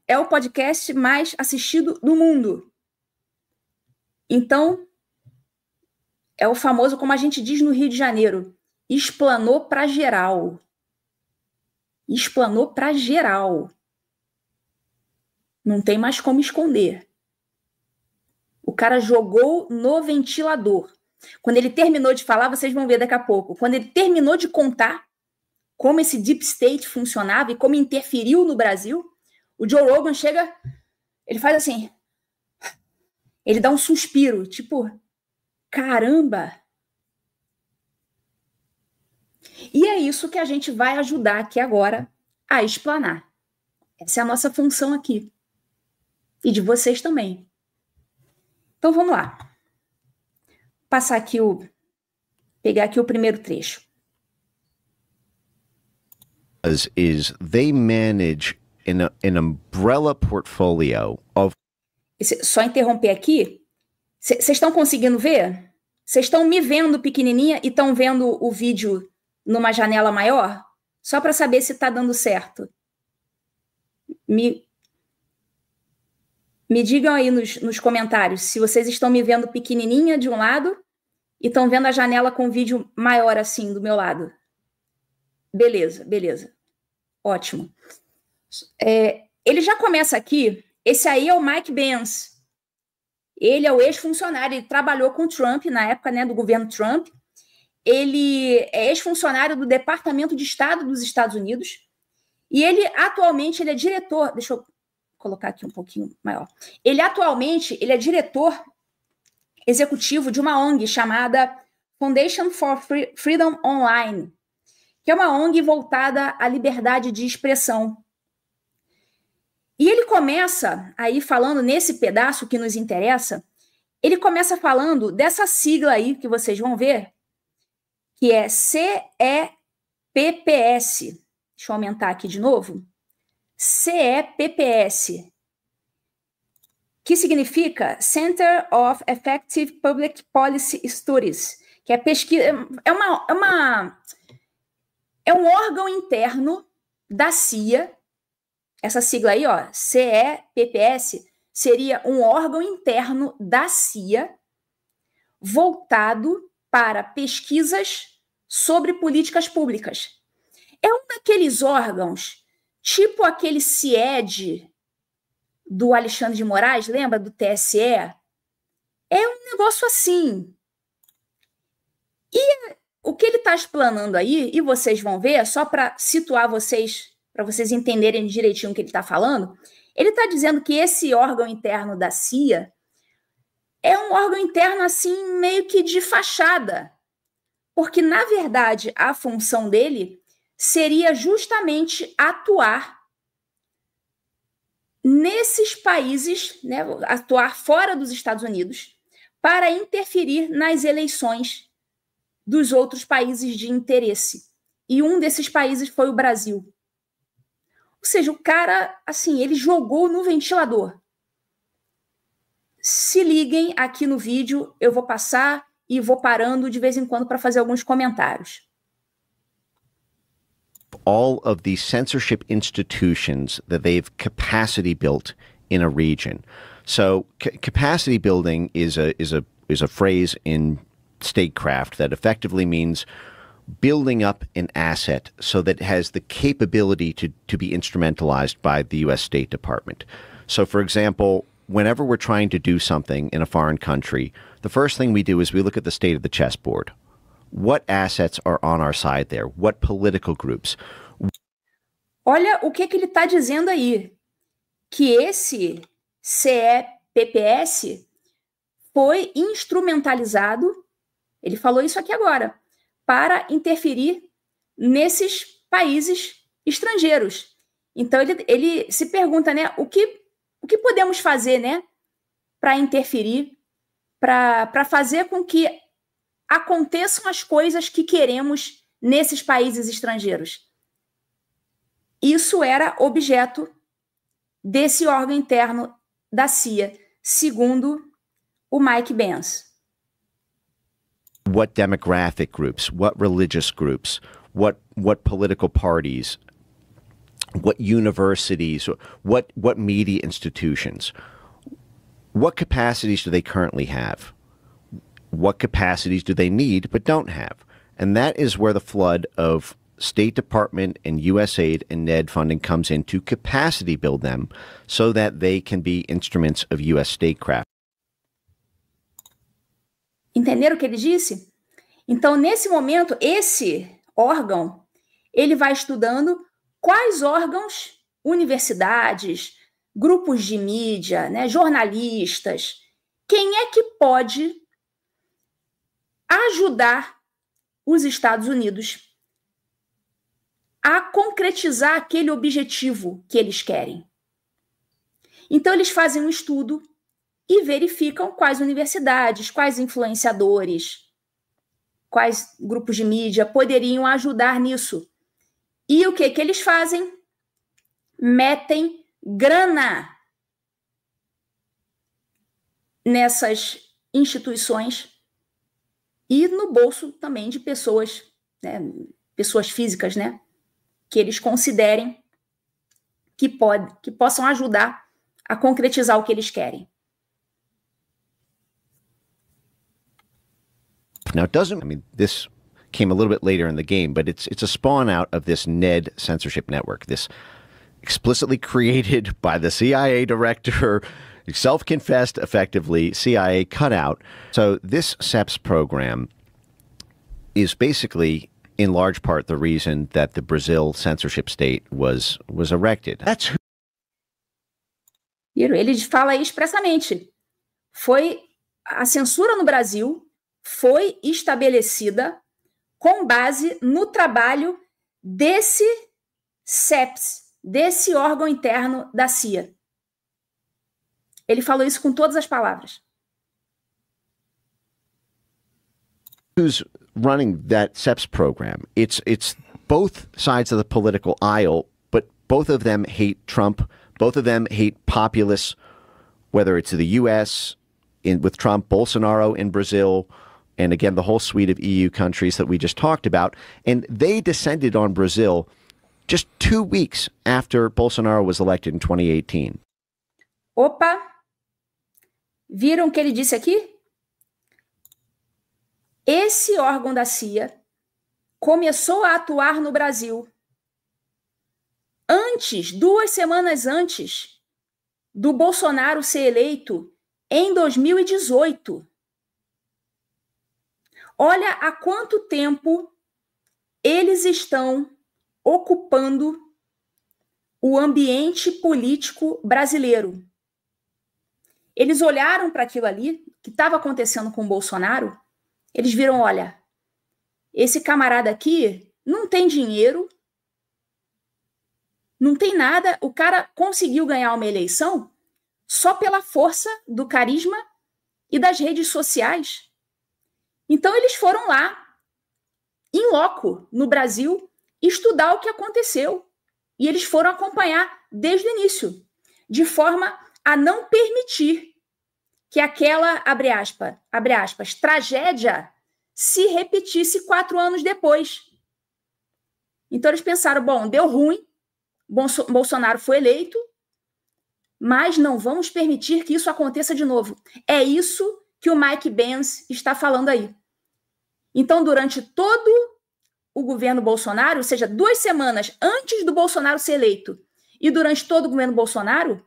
é o podcast mais assistido do mundo. Então, é o famoso, como a gente diz no Rio de Janeiro, explanou para geral. Explanou para geral. Não tem mais como esconder. O cara jogou no ventilador. Quando ele terminou de falar, vocês vão ver daqui a pouco. Quando ele terminou de contar como esse Deep State funcionava e como interferiu no Brasil, o Joe Rogan chega, ele faz assim, ele dá um suspiro, tipo, caramba! E é isso que a gente vai ajudar aqui agora a explanar. Essa é a nossa função aqui. E de vocês também. Então vamos lá. Passar aqui pegar aqui o primeiro trecho. Is they manage an umbrella portfolio of... Só interromper aqui. Vocês estão conseguindo ver? Vocês estão me vendo pequenininha e estão vendo o vídeo numa janela maior? Só para saber se está dando certo. Me digam aí nos comentários se vocês estão me vendo pequenininha de um lado e estão vendo a janela com o vídeo maior assim do meu lado. Beleza, beleza. Ótimo. Ele já começa aqui. Esse aí é o Mike Pence. Ele é o ex-funcionário, ele trabalhou com o Trump na época, né, do governo Trump. Ele é ex-funcionário do Departamento de Estado dos Estados Unidos e ele atualmente é diretor, deixa eu colocar aqui um pouquinho maior. Ele é diretor executivo de uma ONG chamada Foundation for Freedom Online, que é uma ONG voltada à liberdade de expressão. E ele começa aí falando nesse pedaço que nos interessa, ele começa falando dessa sigla aí que vocês vão ver, que é CEPPS. Deixa eu aumentar aqui de novo. CEPPS, que significa Center of Effective Public Policy Studies, que é pesquisa, é um órgão interno da CIA. Essa sigla aí, ó, CEPPS, seria um órgão interno da CIA voltado para pesquisas sobre políticas públicas. É um daqueles órgãos, tipo aquele CIED do Alexandre de Moraes, lembra do TSE? É um negócio assim. E o que ele está explanando aí, e vocês vão ver, só para situar vocês, para vocês entenderem direitinho o que ele está falando, ele está dizendo que esse órgão interno da CIA é um órgão interno assim meio que de fachada, porque, na verdade, a função dele seria justamente atuar nesses países, né, atuar fora dos Estados Unidos, para interferir nas eleições dos outros países de interesse. E um desses países foi o Brasil. Ou seja, o cara, assim, ele jogou no ventilador. Se liguem aqui no vídeo, eu vou passar e vou parando de vez em quando para fazer alguns comentários. All of these censorship institutions that they've capacity built in a region. So capacity building is a phrase in statecraft that effectively means building up an asset so that it has the capability to be instrumentalized by the U.S. State Department. So, for example, whenever we're trying to do something in a foreign country, the first thing we do is we look at the state of the chessboard. What assets are on our side there? What political groups? Olha o que ele está dizendo aí. Que esse CEPPS foi instrumentalizado, ele falou isso aqui agora, para interferir nesses países estrangeiros. Então, ele se pergunta, né, o que podemos fazer, né, para interferir, para fazer com que aconteçam as coisas que queremos nesses países estrangeiros. Isso era objeto desse órgão interno da CIA, segundo o Mike Pence. What demographic groups, what religious groups, what political parties, what universities, what media institutions, what capacities do they currently have? What capacities do they need but don't have? And that is where the flood of State Department and USAID and NED funding comes in to capacity build them so that they can be instruments of U.S. statecraft. Entenderam o que ele disse? Então, nesse momento, esse órgão, ele vai estudando quais órgãos, universidades, grupos de mídia, né, jornalistas, quem é que pode ajudar os Estados Unidos a concretizar aquele objetivo que eles querem. Então, eles fazem um estudo e verificam quais universidades, quais influenciadores, quais grupos de mídia poderiam ajudar nisso. E o que eles fazem? Metem grana nessas instituições e no bolso também de pessoas, né, pessoas físicas, né, que eles considerem que possam ajudar a concretizar o que eles querem. Now, this came a little bit later in the game, but it's a spawn out of this NED censorship network, this explicitly created by the CIA director, self-confessed, effectively, CIA cutout. So this CEPS program is basically, in large part, the reason that the Brazil censorship state was erected. That's who... Ele fala aí expressamente. A censura no Brasil foi estabelecida com base no trabalho desse CEPS, desse órgão interno da CIA. Ele falou isso com todas as palavras. Who's running that CEPS program? It's both sides of the political aisle, but both of them hate Trump. Both of them hate populists, whether it's the U.S. with Trump, Bolsonaro in Brazil, and again, the whole suite of EU countries that we just talked about. And they descended on Brazil just 2 weeks after Bolsonaro was elected in 2018. Opa! Viram o que ele disse aqui? Esse órgão da CIA começou a atuar no Brasil 2 semanas antes do Bolsonaro ser eleito em 2018. Olha há quanto tempo eles estão ocupando o ambiente político brasileiro. Eles olharam para aquilo ali, que estava acontecendo com o Bolsonaro, eles viram, olha, esse camarada aqui não tem dinheiro, não tem nada, o cara conseguiu ganhar uma eleição só pela força do carisma e das redes sociais. Então, eles foram lá, em loco, no Brasil, estudar o que aconteceu. E eles foram acompanhar desde o início, de forma a não permitir que aquela, abre aspas, tragédia se repetisse 4 anos depois. Então, eles pensaram, bom, deu ruim, Bolsonaro foi eleito, mas não vamos permitir que isso aconteça de novo. É isso que o Mike Pence está falando aí. Então, durante todo o governo Bolsonaro, ou seja, 2 semanas antes do Bolsonaro ser eleito, e durante todo o governo Bolsonaro,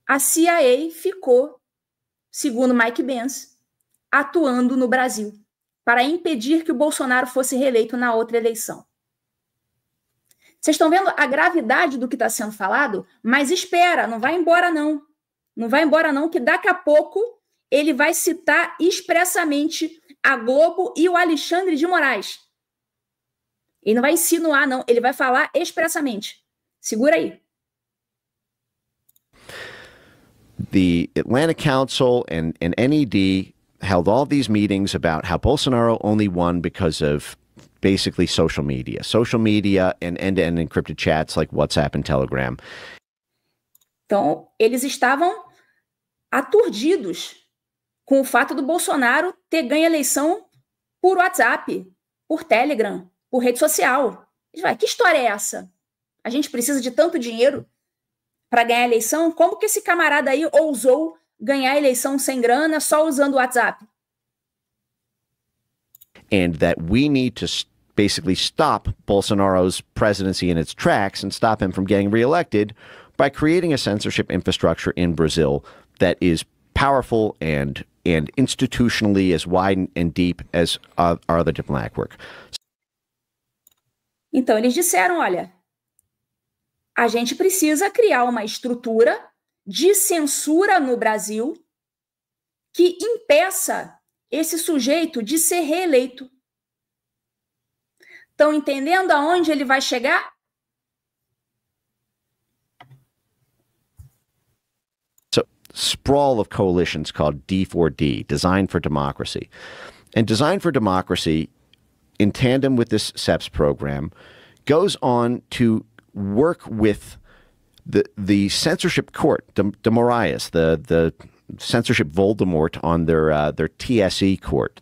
a CIA ficou, segundo Mike Pence, atuando no Brasil, para impedir que o Bolsonaro fosse reeleito na outra eleição. Vocês estão vendo a gravidade do que está sendo falado? Mas espera, não vai embora não. Não vai embora não, que daqui a pouco ele vai citar expressamente a Globo e o Alexandre de Moraes. Ele não vai insinuar não, ele vai falar expressamente. Segura aí. The Atlanta Council and NED held all these meetings about how Bolsonaro only won because of basically social media and end-to-end encrypted chats like WhatsApp and Telegram. Então, eles estavam aturdidos com o fato do Bolsonaro ter ganho a eleição por WhatsApp, por Telegram, por rede social. Que história é essa? A gente precisa de tanto dinheiro para ganhar a eleição? Como que esse camarada aí ousou ganhar a eleição sem grana, só usando o WhatsApp? And that we need to basically stop Bolsonaro's presidency in its tracks and stop him from getting reelected by creating a censorship infrastructure in Brazil that is powerful and institutionally as wide and deep as our other diplomatic work. Então, eles disseram, olha, a gente precisa criar uma estrutura de censura no Brasil que impeça esse sujeito de ser reeleito. Estão entendendo aonde ele vai chegar? So, sprawl of coalitions called D4D, Design for Democracy. And Design for Democracy, in tandem with this CEPS program, goes on to work with the censorship court, de Moraes, the censorship Voldemort on their TSE court.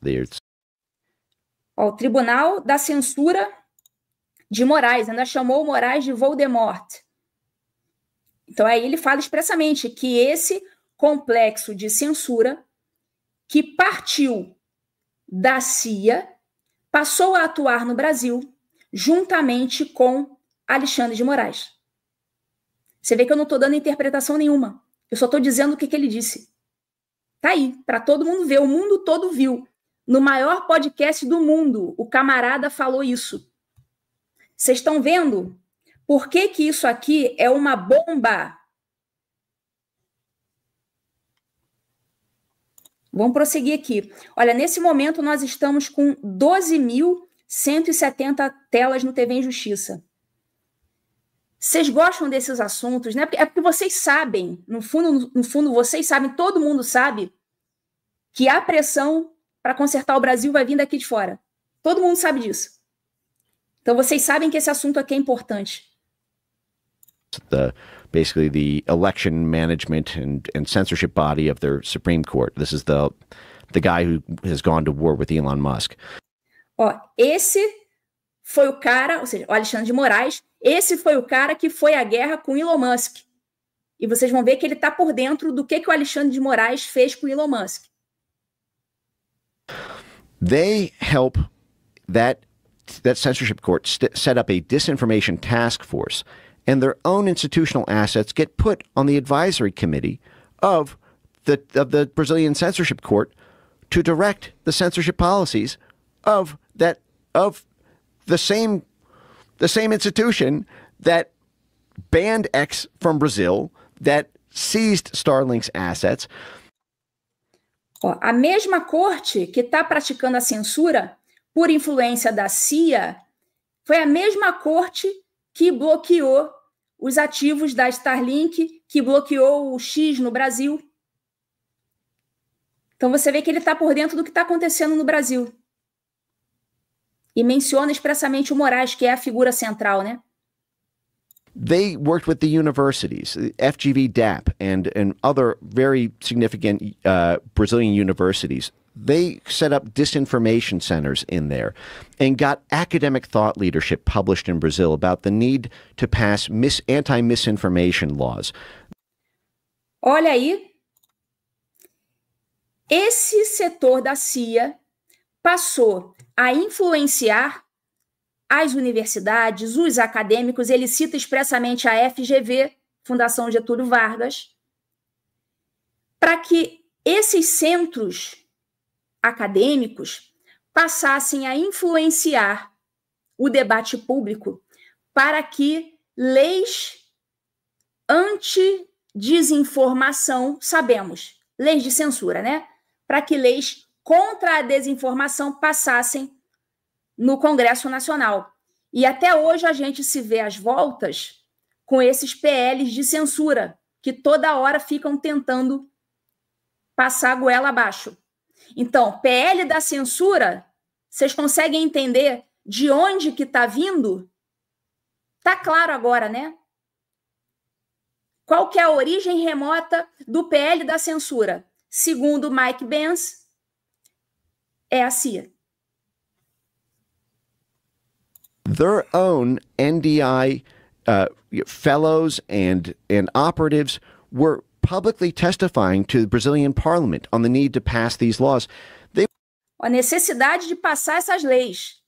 O Tribunal da Censura de Moraes, ainda chamou Moraes de Voldemort. Então aí ele fala expressamente que esse complexo de censura que partiu da CIA passou a atuar no Brasil juntamente com Alexandre de Moraes. Você vê que eu não estou dando interpretação nenhuma. Eu só estou dizendo o que ele disse. Tá aí, para todo mundo ver. O mundo todo viu. No maior podcast do mundo, o camarada falou isso. Vocês estão vendo por que isso aqui é uma bomba? Vamos prosseguir aqui. Olha, nesse momento nós estamos com 12.170 telas no TV em Justiça. Vocês gostam desses assuntos, né? É porque vocês sabem, no fundo vocês sabem, todo mundo sabe que a pressão para consertar o Brasil vai vir daqui de fora. Todo mundo sabe disso. Então vocês sabem que esse assunto aqui é importante. Basically the election management and censorship body of their Supreme Court. This is the guy who has gone to war with Elon Musk. Ó, esse foi o cara, ou seja, o Alexandre de Moraes, esse foi o cara que foi à guerra com Elon Musk. E vocês vão ver que ele está por dentro do que o Alexandre de Moraes fez com Elon Musk. They help that censorship court set up a disinformation task force, and their own institutional assets get put on the advisory committee of the Brazilian censorship court to direct the censorship policies of the same institution that banned X from Brazil, that seized Starlink's assets. Ó, a mesma corte que está praticando a censura por influência da CIA foi a mesma corte que bloqueou os ativos da Starlink, que bloqueou o X no Brasil. Então você vê que ele está por dentro do que está acontecendo no Brasil. E menciona expressamente o Moraes, que é a figura central, né? They worked with the universities, FGV-DAP, and other very significant Brazilian universities. They set up disinformation centers in there and got academic thought leadership published in Brazil about the need to pass anti-misinformation laws. Olha aí, esse setor da CIA passou a influenciar as universidades, os acadêmicos. Ele cita expressamente a FGV, Fundação Getúlio Vargas, para que esses centros acadêmicos passassem a influenciar o debate público para que leis anti-desinformação, sabemos, leis de censura, né? Para que leis contra a desinformação passassem no Congresso Nacional. E até hoje a gente se vê às voltas com esses PLs de censura, que toda hora ficam tentando passar a goela abaixo. Então, PL da censura, vocês conseguem entender de onde que está vindo? Tá claro agora, né? Qual que é a origem remota do PL da censura? Segundo Mike Benz, é a CIA. Their own NDI fellows and operatives were publicly testifying to the Brazilian parliament on the need to pass these laws. A necessidade de passar essas leis.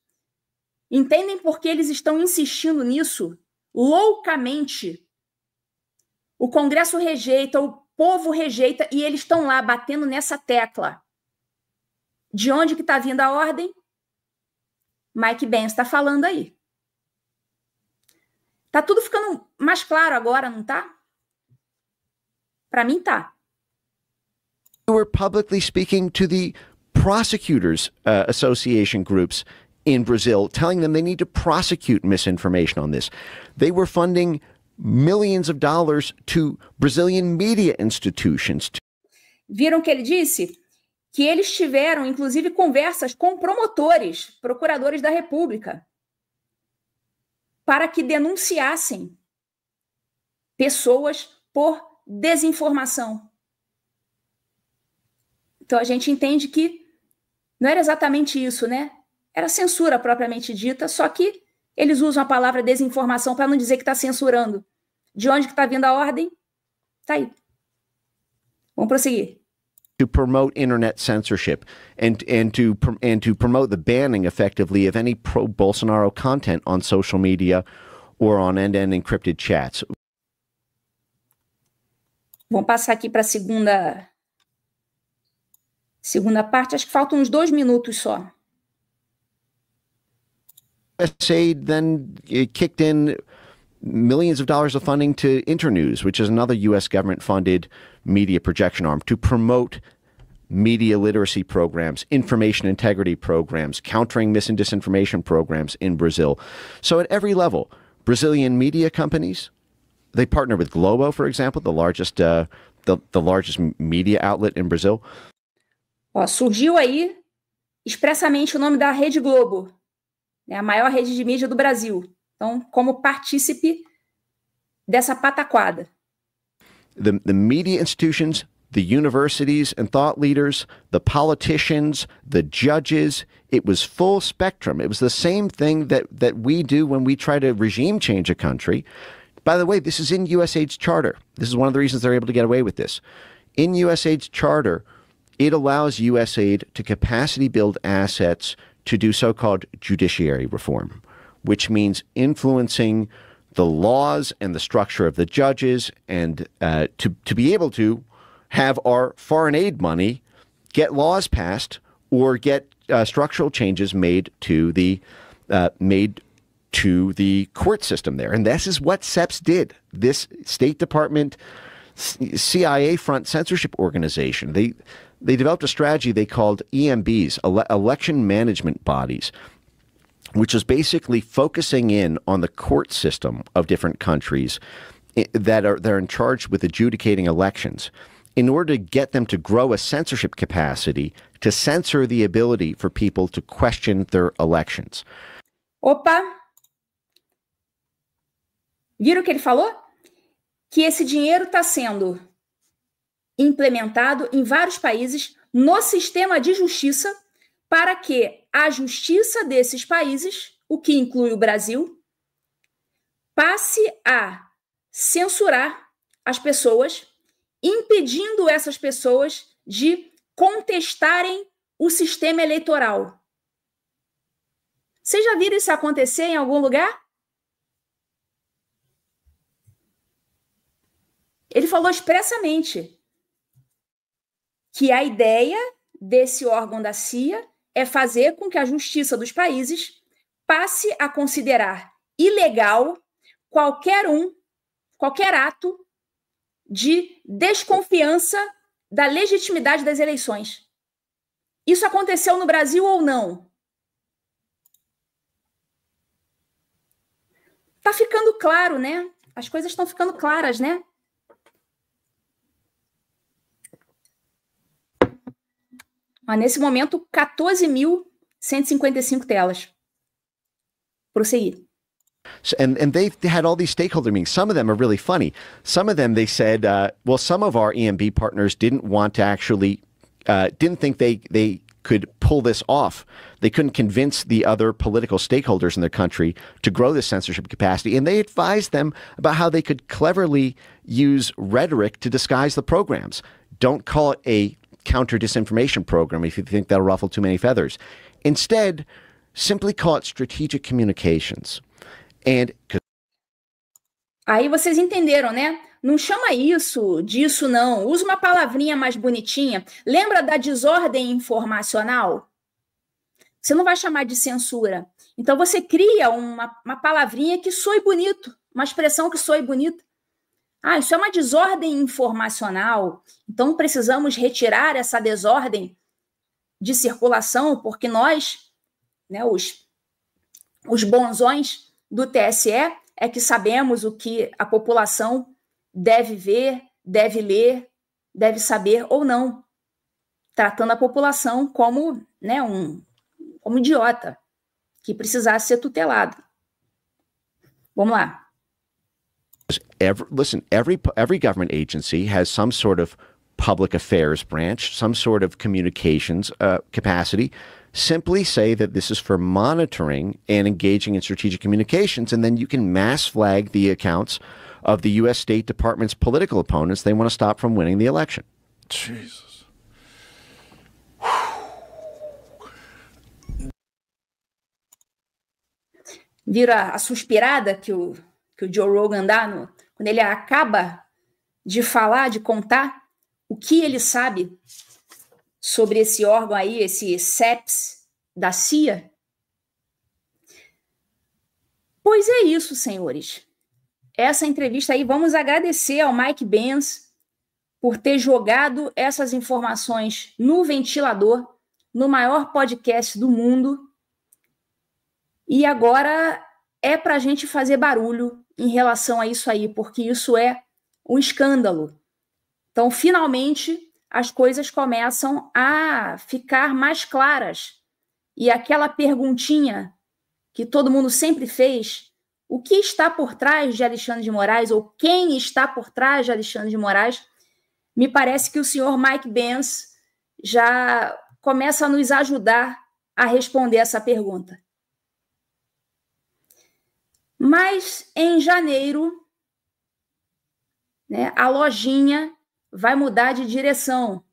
Entendem por que eles estão insistindo nisso? Loucamente. O Congresso rejeita, o povo rejeita, e eles estão lá batendo nessa tecla. De onde que está vindo a ordem? Mike Pence está falando aí. Tá tudo ficando mais claro agora, não tá? Para mim tá. We were publicly speaking to the prosecutors association groups in Brazil, telling them they need to prosecute misinformation on this. They were funding millions of dollars to Brazilian media institutions. Viram que ele disse? Que eles tiveram, inclusive, conversas com promotores, procuradores da República, para que denunciassem pessoas por desinformação. Então, a gente entende que não era exatamente isso, né? Era censura propriamente dita, só que eles usam a palavra desinformação para não dizer que está censurando. De onde que está vindo a ordem? Tá aí. Vamos prosseguir. To promote internet censorship and to promote the banning effectively of any pro-Bolsonaro content on social media or on end-to-end encrypted chats. Vamos passar aqui para a segunda parte. Acho que faltam uns 2 minutos só. USAID then kicked in millions of dollars of funding to Internews, which is another U.S. government-funded media projection arm, to promote media literacy programs, information integrity programs, countering mis and disinformation programs in Brazil. So at every level, Brazilian media companies, they partner with Globo, for example, the largest media outlet in Brazil. Ó, surgiu aí expressamente o nome da Rede Globo, né, a maior rede de mídia do Brasil. Então, como partícipe dessa pataquada. The media institutions, the universities and thought leaders, the politicians, the judges, it was full spectrum. It was the same thing that we do when we try to regime change a country. By the way, this is in USAID's charter. This is one of the reasons they're able to get away with this. In USAID's charter, it allows USAID to capacity build assets to do so-called judiciary reform, which means influencing the laws and the structure of the judges, and to be able to have our foreign aid money get laws passed or get structural changes made to the court system there. And this is what CEPS did. This State Department, CIA front censorship organization, they developed a strategy they called EMBs, election management bodies, which is basically focusing in on the court system of different countries they're in charge with adjudicating elections, in order to get them to grow a censorship capacity to censor the ability for people to question their elections. Opa! Viram o que ele falou? Que esse dinheiro está sendo implementado em vários países no sistema de justiça para que a justiça desses países, o que inclui o Brasil, passe a censurar as pessoas, impedindo essas pessoas de contestarem o sistema eleitoral. Vocês já viram isso acontecer em algum lugar? Ele falou expressamente que a ideia desse órgão da CIA é fazer com que a justiça dos países passe a considerar ilegal qualquer ato de desconfiança da legitimidade das eleições. Isso aconteceu no Brasil ou não? Tá ficando claro, né? As coisas estão ficando claras, né? Mas nesse momento, 14.155 telas. Prosseguir. And they've had all these stakeholder meetings. Some of them are really funny. Some of them, they said, well, some of our EMB partners didn't want to actually, didn't think they could pull this off. They couldn't convince the other political stakeholders in their country to grow this censorship capacity. And they advised them about how they could cleverly use rhetoric to disguise the programs. Don't call it a counter-disinformation program if you think that'll ruffle too many feathers. Instead, simply call it strategic communications. And aí vocês entenderam, né? Não chama isso disso, não. Usa uma palavrinha mais bonitinha. Lembra da desordem informacional? Você não vai chamar de censura. Então, você cria uma palavrinha que soe bonito, uma expressão que soe bonita. Ah, isso é uma desordem informacional. Então, precisamos retirar essa desordem de circulação, porque nós, né, os bonzões do TSE, é que sabemos o que a população deve ver, deve ler, deve saber ou não, tratando a população como, né, como idiota, que precisasse ser tutelado. Vamos lá. Every government agency has some sort of public affairs branch, some sort of communications capacity. Simply say that this is for monitoring and engaging in strategic communications, and then you can mass flag the accounts of the U.S. State Department's political opponents they want to stop from winning the election. Jesus. Vira a suspirada que o Joe Rogan dá quando ele acaba de falar, de contar o que ele sabe sobre esse órgão aí, esse CEPS da CIA? Pois é isso, senhores. Essa entrevista aí, vamos agradecer ao Mike Benz por ter jogado essas informações no ventilador, no maior podcast do mundo. E agora é para a gente fazer barulho em relação a isso aí, porque isso é um escândalo. Então, finalmente, as coisas começam a ficar mais claras. E aquela perguntinha que todo mundo sempre fez, o que está por trás de Alexandre de Moraes, ou quem está por trás de Alexandre de Moraes, me parece que o senhor Mike Benz já começa a nos ajudar a responder essa pergunta. Mas, em janeiro, né, a lojinha vai mudar de direção.